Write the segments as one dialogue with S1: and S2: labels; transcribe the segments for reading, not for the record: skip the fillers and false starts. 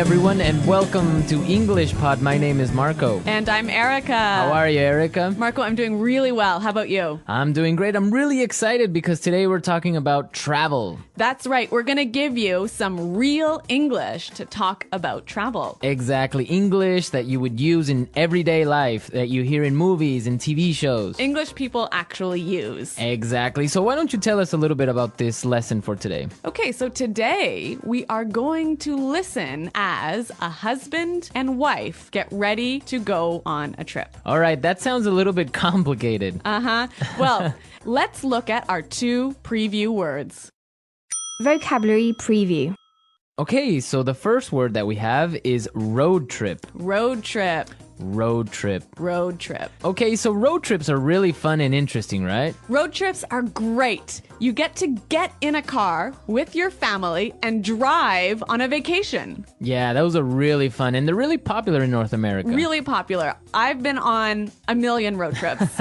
S1: everyone, and welcome to English Pod. My name is Marco.
S2: And I'm Erica.
S1: How are you, Erica?
S2: Marco, I'm doing really well. How about you?
S1: I'm doing great. I'm really excited because today we're talking about travel.
S2: That's right. We're going to give you some real English to talk about travel.
S1: Exactly. English that you would use in everyday life, that you hear in movies and TV shows.
S2: English people actually use.
S1: Exactly. So why don't you tell us a little bit about this lesson for today?
S2: Okay, so today we are going to listen as a husband and wife get ready to go on a trip.
S1: All right, that sounds a little bit complicated.
S2: Well, let's look at our two preview words.
S3: Vocabulary preview.
S1: Okay, so the first word that we have is road trip.
S2: Road trip.
S1: Road trip.
S2: Road trip.
S1: Okay, so road trips are really fun and interesting, right?
S2: Road trips are great. You get to get in a car with your family and drive on a vacation.
S1: Yeah, those are really fun, and they're really popular in North America.
S2: Really popular. I've been on a million road trips.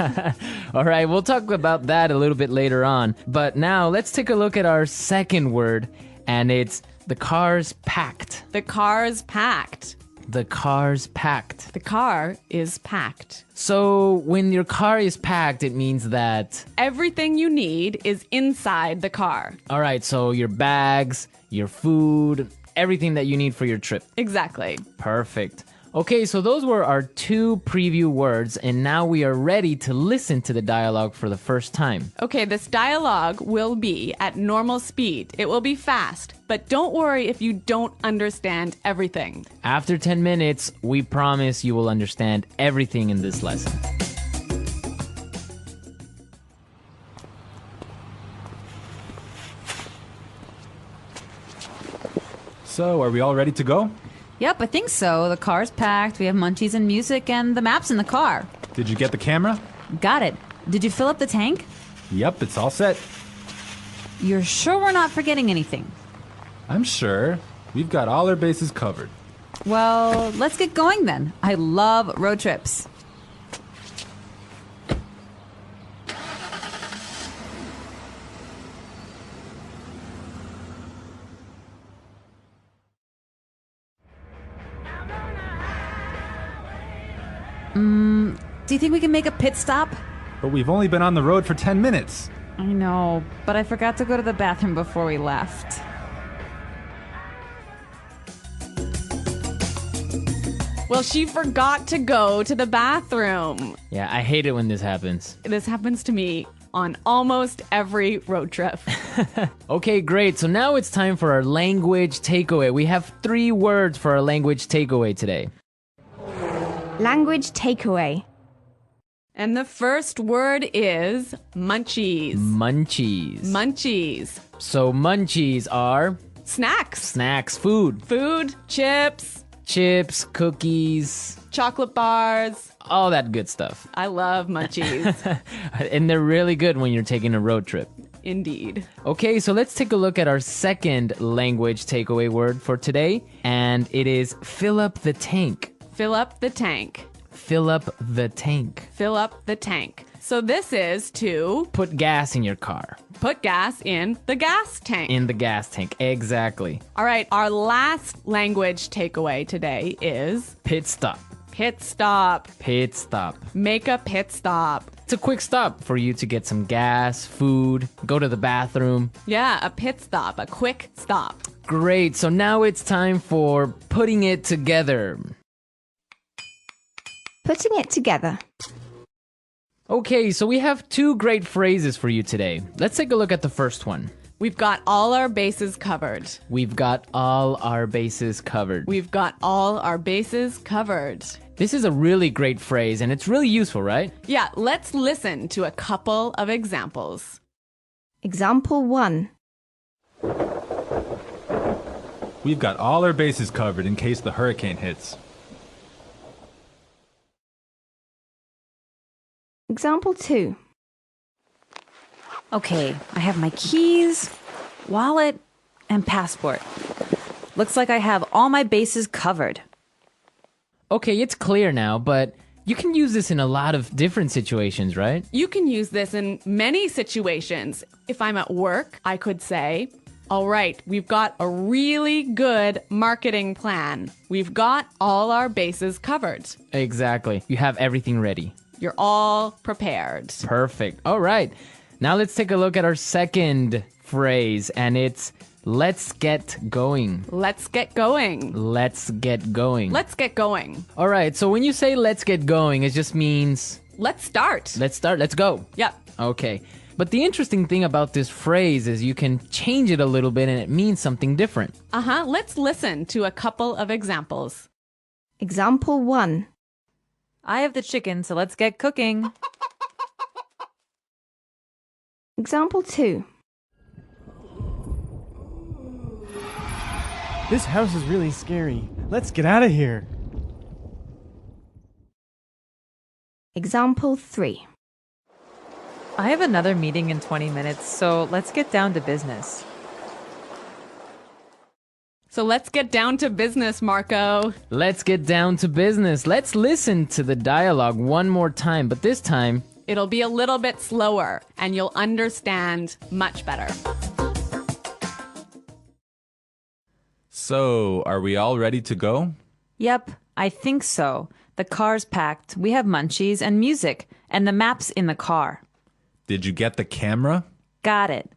S1: All right, we'll talk about that a little bit later on. But now let's take a look at our second word, and it's the car's packed.
S2: The car's packed.
S1: The car's packed.
S2: The car is packed.
S1: So when your car is packed, it means that...
S2: everything you need is inside the car.
S1: All right, so your bags, your food, everything that you need for your trip.
S2: Exactly.
S1: Perfect. Okay, so those were our two preview words, and now we are ready to listen to the dialogue for the first time.
S2: Okay, this dialogue will be at normal speed. It will be fast, but don't worry if you don't understand everything.
S1: After 10 minutes, we promise you will understand everything in this lesson.
S4: So, are we all ready to go?
S5: Yep, I think so. The car's packed, we have munchies and music, and the map's in the car.
S4: Did you get the camera?
S5: Got it. Did you fill up the tank?
S4: Yep, it's all set.
S5: You're sure we're not forgetting anything?
S4: I'm sure. We've got all our bases covered.
S5: Well, let's get going then. I love road trips. Do you think we can make a pit stop?
S4: But we've only been on the road for 10 minutes.
S5: I know, but I forgot to go to the bathroom before we left.
S2: Well, she forgot to go to the bathroom.
S1: Yeah, I hate it when this happens.
S2: This happens to me on almost every road trip.
S1: Okay, great. So now it's time for our language takeaway. We have 3 words for our language takeaway today.
S3: Language takeaway.
S2: And the first word is munchies.
S1: Munchies.
S2: Munchies.
S1: So munchies are
S2: Snacks.
S1: snacks, food,
S2: Food, chips,
S1: chips, cookies,
S2: chocolate bars.
S1: all that good stuff.
S2: I love munchies.
S1: And they're really good when you're taking a road trip.
S2: Indeed.
S1: Okay, so let's take a look at our second language takeaway word for today, and it is fill up the tank.
S2: Fill up the tank.
S1: Fill up the tank.
S2: Fill up the tank. So this is to
S1: Put gas in your car.
S2: put gas in the gas tank.
S1: In the gas tank. Exactly.
S2: All right, our last language takeaway today is
S1: Pit stop.
S2: pit stop.
S1: Pit stop.
S2: Make a pit stop.
S1: It's a quick stop for you to get some gas, food, go to the bathroom.
S2: Yeah, a pit stop, a quick stop.
S1: Great, so now it's time for putting it together.
S3: Putting it together.
S1: Okay, so we have 2 great phrases for you today. Let's take a look at the first one.
S2: We've got all our bases covered.
S1: We've got all our bases covered.
S2: We've got all our bases covered.
S1: This is a really great phrase, and it's really useful, right?
S2: Yeah, let's listen to a couple of examples.
S3: Example 1.
S4: We've got all our bases covered in case the hurricane hits.
S3: Example 2.
S5: Okay, I have my keys, wallet, and passport. Looks like I have all my bases covered.
S1: Okay, it's clear now, but you can use this in a lot of different situations, right?
S2: You can use this in many situations. If I'm at work, I could say, All right, we've got a really good marketing plan. We've got all our bases covered.
S1: Exactly. You have everything ready.
S2: You're all prepared.
S1: Perfect. All right. Now let's take a look at our second phrase, and it's let's get going.
S2: Let's get going.
S1: Let's get going.
S2: Let's get going.
S1: All right. So when you say let's get going, it just means
S2: Let's start.
S1: let's start. Let's go.
S2: Yep.
S1: Okay. But the interesting thing about this phrase is you can change it a little bit and it means something different.
S2: Let's listen to a couple of examples.
S3: Example 1.
S5: I have the chicken, so let's get cooking.
S3: Example 2.
S6: This house is really scary. Let's get out of here.
S3: Example 3.
S5: I have another meeting in 20 minutes, so let's get down to business.
S2: So let's get down to business, Marco.
S1: Let's get down to business. Let's listen to the dialogue one more time, but this time
S2: It'll be a little bit slower and you'll understand much better.
S4: So, are we all ready to go?
S5: Yep, I think so. The car's packed, we have munchies and music, and the map's in the car.
S4: Did you get the camera?
S5: Got it.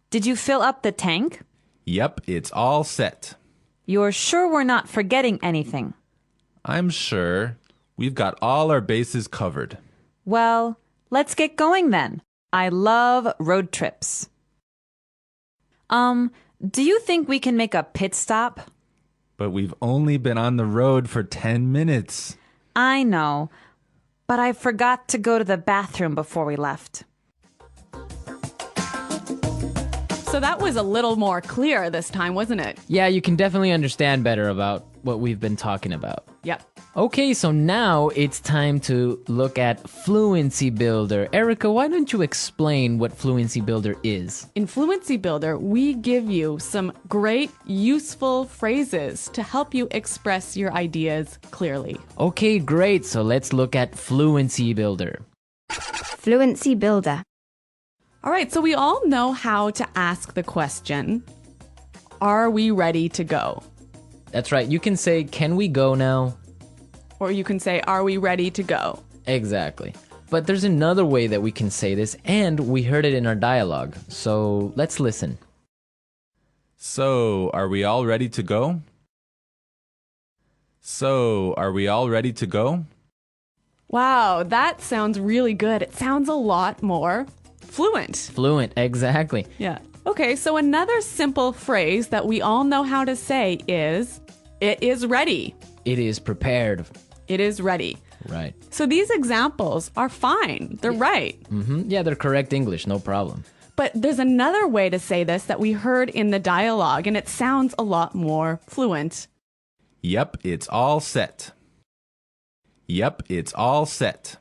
S5: Did you fill up the tank?
S4: Yep, it's all set.
S5: You're sure we're not forgetting anything?
S4: I'm sure. We've got all our bases covered.
S5: Well, let's get going then. I love road trips. Do you think we can make a pit stop?
S4: But we've only been on the road for 10 minutes.
S5: I know, but I forgot to go to the bathroom before we left.
S2: So that was a little more clear this time, wasn't it?
S1: yeah, you can definitely understand better about what we've been talking about.
S2: Yep.
S1: Okay, so now it's time to look at Fluency Builder. Erica, why don't you explain what Fluency Builder is?
S2: In Fluency Builder, we give you some great, useful phrases to help you express your ideas clearly.
S1: Okay, great. So let's look at Fluency Builder.
S3: Fluency Builder.
S2: All right, so we all know how to ask the question, are we ready to go?
S1: That's right. You can say, can we go now?
S2: Or you can say, are we ready to go?
S1: Exactly. But there's another way that we can say this, and we heard it in our dialogue. So let's listen.
S4: So, are we all ready to go? So, are we all ready to go?
S2: Wow, that sounds really good. It sounds a lot more fluent.
S1: Fluent, exactly.
S2: Yeah. Okay, so another simple phrase that we all know how to say is, it is ready.
S1: It is prepared.
S2: It is ready.
S1: Right.
S2: So these examples are fine. They're right.
S1: Yeah, they're correct English, no problem.
S2: But there's another way to say this that we heard in the dialogue, and it sounds a lot more fluent.
S4: Yep, it's all set. Yep, it's all set.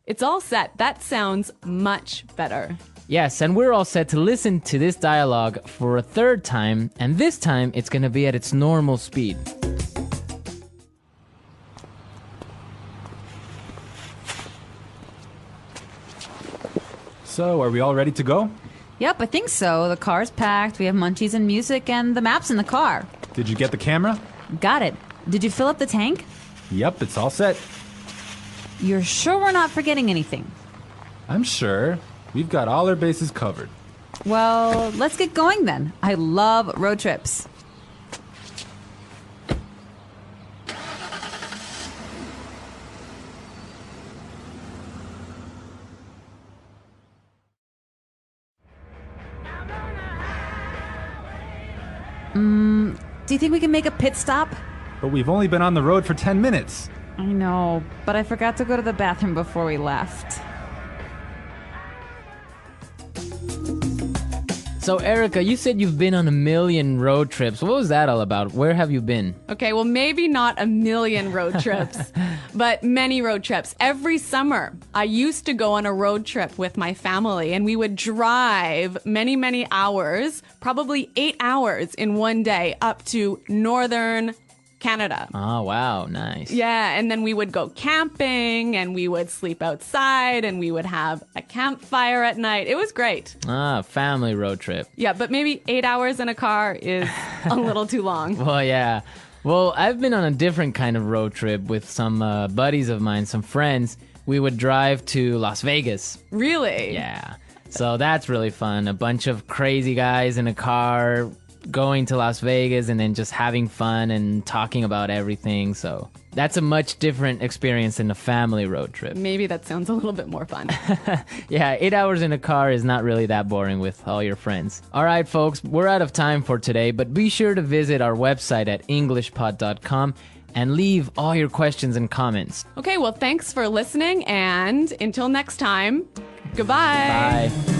S2: It's all set. That sounds much better.
S1: Yes, and we're all set to listen to this dialogue for a third time, and this time it's going to be at its normal speed.
S4: So, are we all ready to go?
S5: Yep, I think so. The car's packed, we have munchies and music, and the map's in the car.
S4: Did you get the camera?
S5: Got it. Did you fill up the tank?
S4: Yep, it's all set.
S5: You're sure we're not forgetting anything?
S4: I'm sure. We've got all our bases covered.
S5: Well, let's get going then. I love road trips. Do you think we can make a pit stop?
S4: But we've only been on the road for 10 minutes.
S5: I know, but I forgot to go to the bathroom before we left.
S1: So, Erica, you said you've been on a million road trips. What was that all about? Where have you been?
S2: Okay, well, maybe not a million road trips, but many road trips. Every summer, I used to go on a road trip with my family, and we would drive many, many hours, probably 8 hours in one day, up to northern Canada.
S1: Oh, wow. Nice.
S2: Yeah, and then we would go camping and we would sleep outside and we would have a campfire at night. It was great.
S1: Ah, family road trip.
S2: Yeah, but maybe 8 hours in a car is a little too long.
S1: Well, yeah. Well, I've been on a different kind of road trip with some buddies of mine, some friends. We would drive to Las Vegas.
S2: Really?
S1: Yeah. So that's really fun. A bunch of crazy guys in a car going to Las Vegas and then just having fun and talking about everything. So that's a much different experience than a family road trip.
S2: Maybe that sounds a little bit more fun.
S1: Yeah, 8 hours in a car is not really that boring with all your friends. All right, folks, we're out of time for today, but be sure to visit our website at EnglishPod365.com and leave all your questions and comments.
S2: Okay, well, thanks for listening, and until next time, goodbye.
S1: Bye.